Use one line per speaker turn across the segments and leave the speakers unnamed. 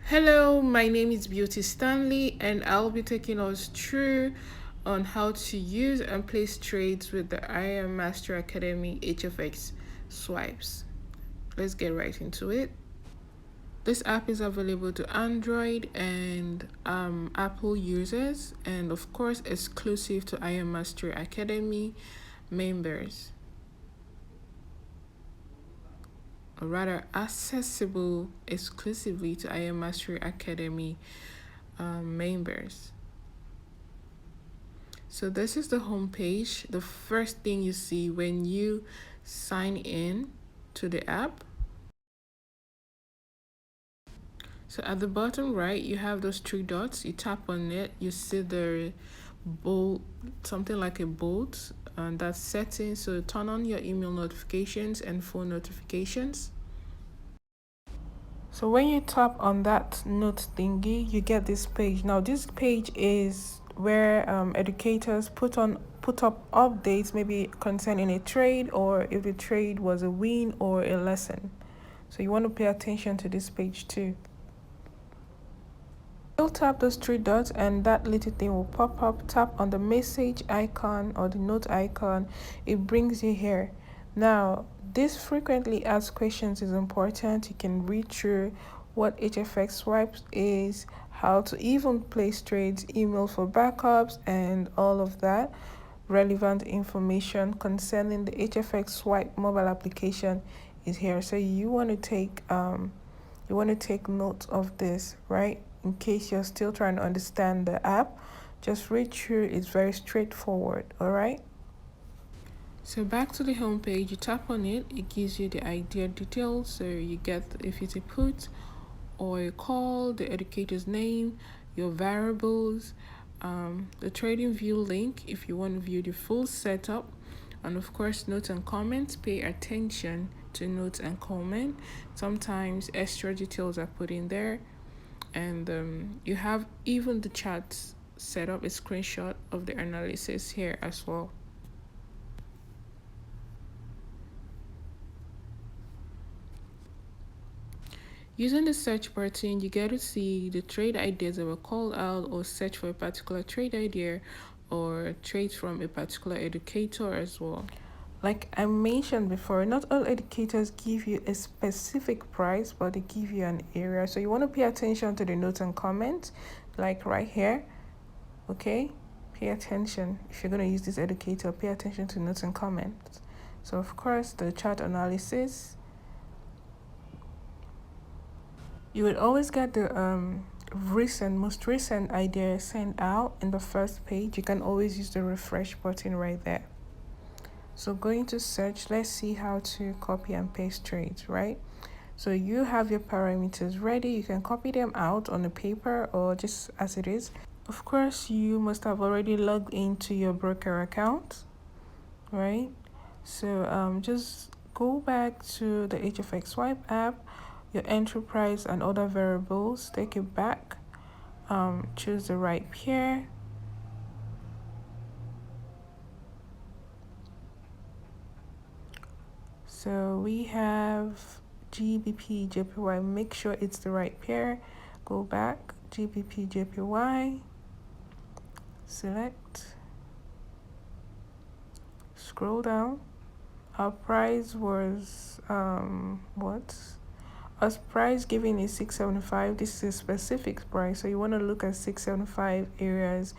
Hello, my name is Beauty Stanley, and I'll be taking us through on how to use and place trades with the IM Master Academy HFX swipes. Let's get right into it. This app is available to Android and Apple users, and of course, exclusive to IM Master Academy members, or rather, accessible exclusively to IM Master Academy members. So this is the home page. The first thing you see when you sign in to the app. So at the bottom right, you have those three dots. You tap on it, you see the bolt, something like a bolt, and that's settings. So turn on your email notifications and phone notifications. So when you tap on that note thingy, you get this page. Now this page is where educators put up updates, maybe concerning a trade, or if the trade was a win or a lesson. So you want to pay attention to this page too. You'll tap those three dots and that little thing will pop up. Tap on the message icon or the note icon. It brings you here. Now, this frequently asked questions is important. You can read through what HFX swipes is, how to even place trades, email for backups, and all of that. Relevant information concerning the HFX swipe mobile application is here. So you want to take note of this, right? In case you're still trying to understand the app, just read through. It's very straightforward. All right. So back to the home page, you tap on it, it gives you the idea details. So you get if it's a put or a call, the educator's name, your variables, the trading view link if you want to view the full setup, and of course notes and comments. Pay attention to notes and comment. Sometimes extra details are put in there, and you have even the charts set up, a screenshot of the analysis here as well. Using the search button, you get to see the trade ideas that were called out, or search for a particular trade idea or trades from a particular educator as well. Like I mentioned before, not all educators give you a specific price, but they give you an area. So you want to pay attention to the notes and comments, like right here. Okay, pay attention. If you're going to use this educator, pay attention to notes and comments. So of course, the chart analysis. You would always get the most recent idea sent out in the first page. You can always use the refresh button right there. So going to search, let's see how to copy and paste trades, right? So you have your parameters ready. You can copy them out on a paper or just as it is. Of course, you must have already logged into your broker account, right? So just go back to the HFX Swipe app, your entry price and other variables, take it back, choose the right pair. So we have GBP JPY, make sure it's the right pair. Go back, GBP JPY, select, scroll down. Our price was Our price given is 675. This is a specific price, so you want to look at 675 areas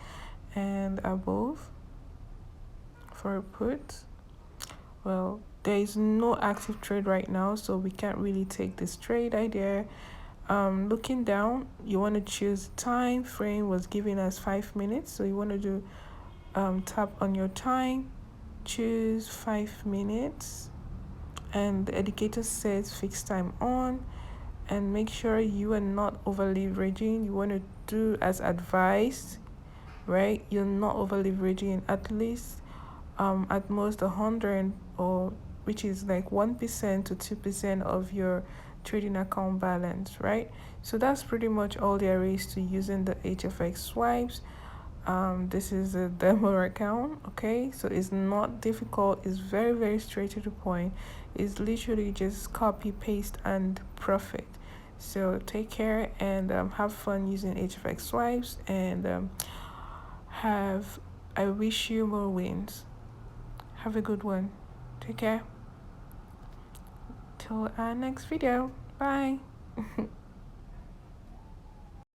and above for a put. Well, there is no active trade right now, so we can't really take this trade idea. Looking down, you want to choose time frame was given as 5 minutes, so you want to do tap on your time, choose 5 minutes, and the educator says fixed time on, and make sure you are not over leveraging. You want to do as advised, right? You're not over leveraging, at least at most 100, or which is like 1% to 2% of your trading account balance, right? So that's pretty much all there is to using the HFX swipes. This is a demo account, okay? So it's not difficult. It's very, very straight to the point. It's literally just copy, paste, and profit. So take care and have fun using HFX swipes, and I wish you more wins. Have a good one. Take care. Till our next video. Bye.